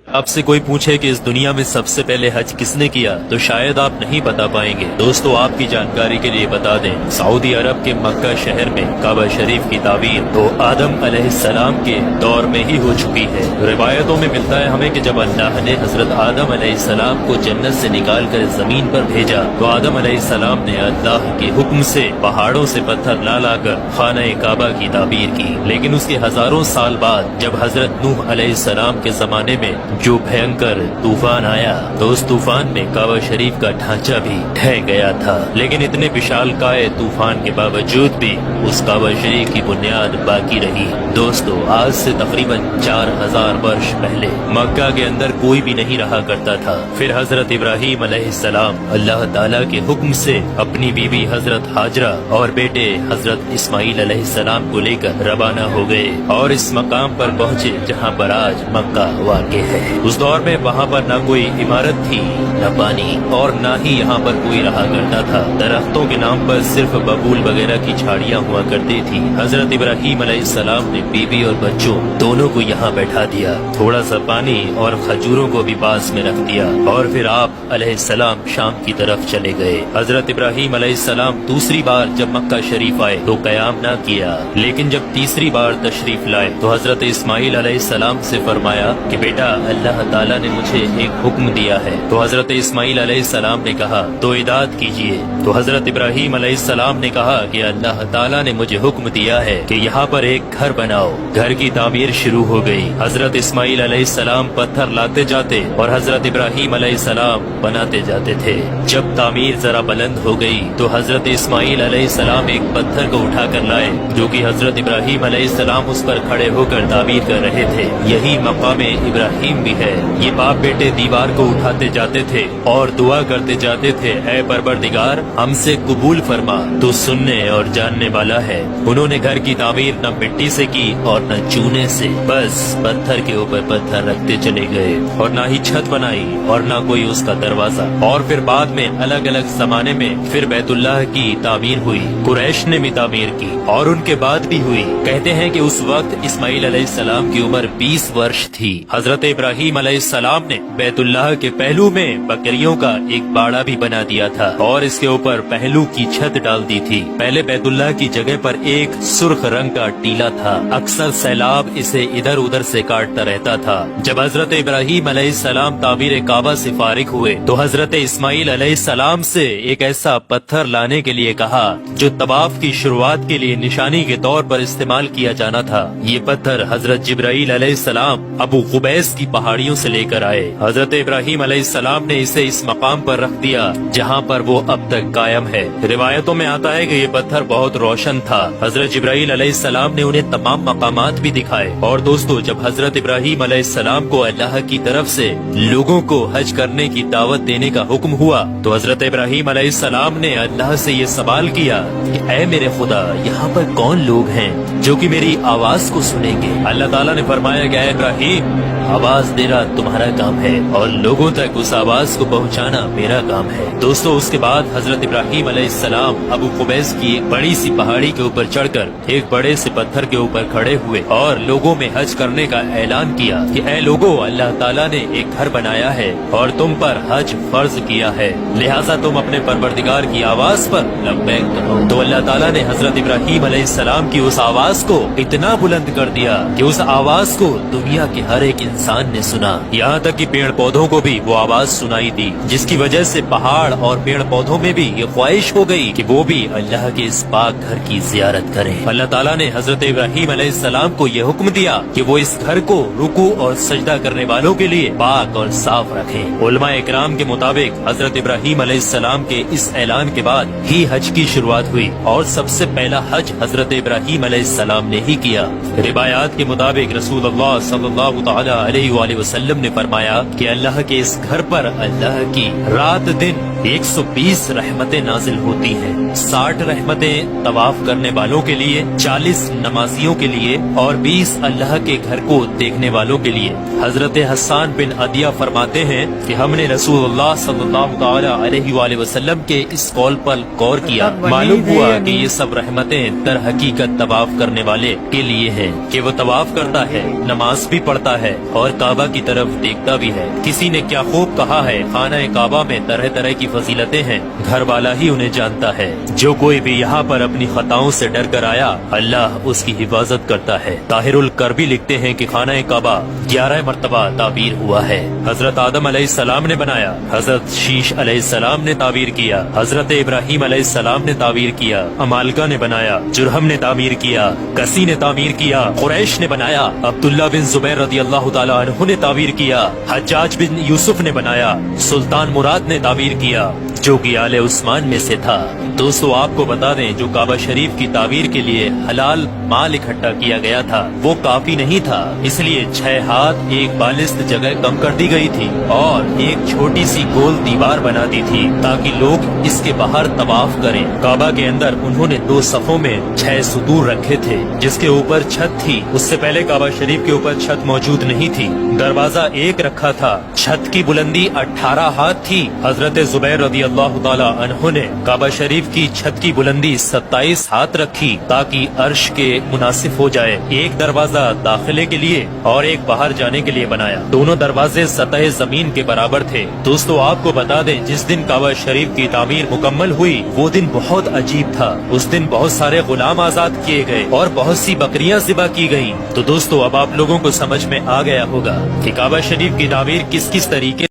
آپ سے کوئی پوچھے کہ اس دنیا میں سب سے پہلے حج کس نے کیا تو شاید آپ نہیں بتا پائیں گے۔ دوستو آپ کی جانکاری کے لیے بتا دیں، سعودی عرب کے مکہ شہر میں کعبہ شریف کی تعمیر تو آدم علیہ السلام کے دور میں ہی ہو چکی ہے۔ روایتوں میں ملتا ہے ہمیں کہ جب اللہ نے حضرت آدم علیہ السلام کو جنت سے نکال کر زمین پر بھیجا تو آدم علیہ السلام نے اللہ کے حکم سے پہاڑوں سے پتھر لا کر خانہ کعبہ کی تعمیر کی، لیکن اس کے ہزاروں سال بعد جب حضرت نوح علیہ السلام کے زمانے میں جو بھینکر طوفان آیا تو اس طوفان میں کعبہ شریف کا ڈھانچہ بھی ڈھہ گیا تھا، لیکن اتنے وشال کائے طوفان کے باوجود بھی اس کعبہ شریف کی بنیاد باقی رہی۔ دوستو آج سے تقریباً 4000 برس پہلے مکہ کے اندر کوئی بھی نہیں رہا کرتا تھا، پھر حضرت ابراہیم علیہ السلام اللہ تعالیٰ کے حکم سے اپنی بیوی حضرت ہاجرہ اور بیٹے حضرت اسماعیل علیہ السلام کو لے کر روانہ ہو گئے اور اس مقام پر پہنچے جہاں پر آج مکہ واقع ہے۔ اس دور میں وہاں پر نہ کوئی عمارت تھی، نہ پانی، اور نہ ہی یہاں پر کوئی رہا کرتا تھا۔ درختوں کے نام پر صرف ببول وغیرہ کی جھاڑیاں ہوا کرتی تھی۔ حضرت ابراہیم علیہ السلام نے بیوی اور بچوں دونوں کو یہاں بیٹھا دیا، تھوڑا سا پانی اور کھجوروں کو بھی پاس میں رکھ دیا، اور پھر آپ علیہ السلام شام کی طرف چلے گئے۔ حضرت ابراہیم علیہ السلام دوسری بار جب مکہ شریف آئے تو قیام نہ کیا، لیکن جب تیسری بار تشریف لائے تو حضرت اسماعیل علیہ السلام سے فرمایا کہ بیٹا اللہ تعالیٰ نے مجھے ایک حکم دیا ہے۔ تو حضرت اسماعیل علیہ السلام نے کہا تو اطاعت کیجیے۔ تو حضرت ابراہیم علیہ السلام نے کہا کہ اللہ تعالیٰ نے مجھے حکم دیا ہے کہ یہاں پر ایک گھر بناؤ۔ گھر کی تعمیر شروع ہو گئی۔ حضرت اسماعیل علیہ السلام پتھر لاتے جاتے اور حضرت ابراہیم علیہ السلام بناتے جاتے تھے۔ جب تعمیر ذرا بلند ہو گئی تو حضرت اسماعیل علیہ السلام ایک پتھر کو اٹھا کر لائے جو کہ حضرت ابراہیم علیہ السلام اس پر کھڑے ہو کر تعمیر کر رہے تھے۔ یہی مقام ابراہیم بھی ہے۔ یہ باپ بیٹے دیوار کو اٹھاتے جاتے تھے اور دعا کرتے جاتے تھے، اے پروردگار ہم سے قبول فرما، تو سننے اور جاننے والا ہے۔ انہوں نے گھر کی تعمیر نہ مٹی سے کی اور نہ چونے سے، بس پتھر کے اوپر پتھر رکھتے چلے گئے، اور نہ ہی چھت بنائی اور نہ کوئی اس کا دروازہ۔ اور پھر بعد میں الگ الگ زمانے میں پھر بیت اللہ کی تعمیر ہوئی، قریش نے بھی تعمیر کی اور ان کے بعد بھی ہوئی۔ کہتے ہیں کہ اس وقت اسماعیل علیہ السلام کی عمر 20 ورش تھی۔ حضرت ابراہیم علیہ السلام نے بیت اللہ کے پہلو میں بکریوں کا ایک باڑا بھی بنا دیا تھا اور اس کے اوپر پہلو کی چھت ڈال دی تھی۔ پہلے بیت اللہ کی جگہ پر ایک سرخ رنگ کا ٹیلا تھا، اکثر سیلاب اسے ادھر ادھر سے کاٹتا رہتا تھا۔ جب حضرت ابراہیم علیہ السلام تعمیر کعبہ سے فارغ ہوئے تو حضرت اسماعیل علیہ السلام سے ایک ایسا پتھر لانے کے لیے کہا جو طواف کی شروعات کے لیے نشانی کے طور پر استعمال کیا جانا تھا۔ یہ پتھر حضرت جبرائیل علیہ السلام ابو قبیس کی پہاڑیوں سے لے کر آئے۔ حضرت ابراہیم علیہ السلام نے اسے اس مقام پر رکھ دیا جہاں پر وہ اب تک قائم ہے۔ روایتوں میں آتا ہے کہ یہ پتھر بہت روشن تھا۔ حضرت جبرائیل علیہ السلام نے انہیں تمام مقامات بھی دکھائے۔ اور دوستو جب حضرت ابراہیم علیہ السلام کو اللہ کی طرف سے لوگوں کو حج کرنے کی دعوت دینے کا حکم ہوا تو حضرت ابراہیم علیہ السلام نے اللہ سے یہ سوال کیا کہ اے میرے خدا یہاں پر کون لوگ ہیں جو کہ میری آواز کو سنیں گے؟ اللہ تعالیٰ نے فرمایا کہ اے ابراہیم آواز دینا تمہارا کام ہے اور لوگوں تک اس آواز کو پہنچانا میرا کام ہے۔ دوستو اس کے بعد حضرت ابراہیم علیہ السلام ابو قبیس کی ایک بڑی سی پہاڑی کے اوپر چڑھ کر ایک بڑے سے پتھر کے اوپر کھڑے ہوئے اور لوگوں میں حج کرنے کا اعلان کیا کہ اے لوگوں اللہ تعالیٰ نے ایک گھر بنایا ہے اور تم پر حج فرض کیا ہے، لہٰذا تم اپنے پروردگار کی آواز پر لبیک کہو۔ تو اللہ تعالیٰ نے حضرت ابراہیم علیہ السلام کی اس آواز کو اتنا بلند کر دیا کہ اس آواز کو دنیا کے ہر ایک انسان نے سنا، یہاں تک کہ پیڑ پودوں کو بھی وہ آواز سنائی دی، جس کی وجہ سے پہاڑ اور پیڑ پودوں میں بھی یہ خواہش ہو گئی کہ وہ بھی اللہ کے اس پاک گھر کی زیارت کریں۔ اللہ تعالیٰ نے حضرت ابراہیم علیہ السلام کو یہ حکم دیا کہ وہ اس گھر کو رکوع اور سجدہ کرنے والوں کے لیے پاک اور صاف رکھیں۔ علماء اکرام کے مطابق حضرت ابراہیم علیہ السلام کے اس اعلان کے بعد ہی حج کی شروعات ہوئی اور سب سے پہلا حج حضرت ابراہیم علیہ السلام نے ہی کیا۔ روایات کے مطابق رسول اللہ صلی اللہ تعالی علیہ وآلہ وسلم نے فرمایا کہ اللہ کے اس گھر پر اللہ کی رات دن 120 رحمتیں نازل ہوتی ہیں، 60 رحمتیں طواف کرنے والوں کے لیے، 40 نمازیوں کے لیے اور 20 اللہ کے گھر کو دیکھنے والوں کے لیے۔ حضرت حسان بن عدیہ فرماتے ہیں کہ ہم نے رسول اللہ صلی اللہ تعالی علیہ وآلہ وسلم کے اس قول پر غور کیا، معلوم ہوا کہ یہ سب رحمتیں در حقیقت طواف کرنے والے کے لیے ہیں، کہ وہ طواف کرتا ہے، نماز بھی پڑھتا ہے اور کعبہ کی طرف دیکھتا بھی ہے۔ کسی نے کیا خوب کہا ہے، خانہ کعبہ میں طرح طرح کی فضیلتیں ہیں، گھر والا ہی انہیں جانتا ہے۔ جو کوئی بھی یہاں پر اپنی خطاؤں سے ڈر کر آیا، اللہ اس کی حفاظت کرتا ہے۔ طاہر الکربی لکھتے ہیں کہ خانہ کعبہ 11 مرتبہ تعبیر ہوا ہے۔ حضرت آدم علیہ السلام نے بنایا، حضرت شیش علیہ السلام نے تعبیر کیا، حضرت ابراہیم علیہ السلام نے تعبیر کیا، امالکہ نے بنایا، جرہم نے تعمیر کیا، کسی نے تعمیر کیا، قریش نے بنایا، عبداللہ بن زبیر رضی اللہ تعالی عنہ نے تعبیر کیا، حجاج بن یوسف نے بنایا، سلطان مراد نے تعبیر کیا جو کہ آل عثمان میں سے تھا۔ دوستو آپ کو بتا دیں، جو کعبہ شریف کی تعمیر کے لیے حلال مال اکٹھا کیا گیا تھا وہ کافی نہیں تھا، اس لیے 6 ہاتھ ایک بالست جگہ کم کر دی گئی تھی اور ایک چھوٹی سی گول دیوار بنا دی تھی تاکہ لوگ اس کے باہر طواف کریں۔ کعبہ کے اندر انہوں نے 2 صفوں میں 6 ستور رکھے تھے جس کے اوپر چھت تھی، اس سے پہلے کعبہ شریف کے اوپر چھت موجود نہیں تھی۔ دروازہ ایک رکھا تھا، چھت کی بلندی 18 ہاتھ تھی۔ حضرت زبیر رضی اللہ تعالی عنہ نے کعبہ شریف کی چھت کی بلندی 27 ہاتھ رکھی تاکہ عرش کے مناسب ہو جائے۔ ایک دروازہ داخلے کے لیے اور ایک باہر جانے کے لیے بنایا، دونوں دروازے سطح زمین کے برابر تھے۔ دوستو آپ کو بتا دیں، جس دن کعبہ شریف کی تعمیر مکمل ہوئی وہ دن بہت عجیب تھا۔ اس دن بہت سارے غلام آزاد کیے گئے اور بہت سی بکریاں ذبح کی گئیں۔ تو دوستو اب آپ لوگوں کو سمجھ میں آ گیا ہوگا کہ کعبہ شریف کی تعمیر کس طریقے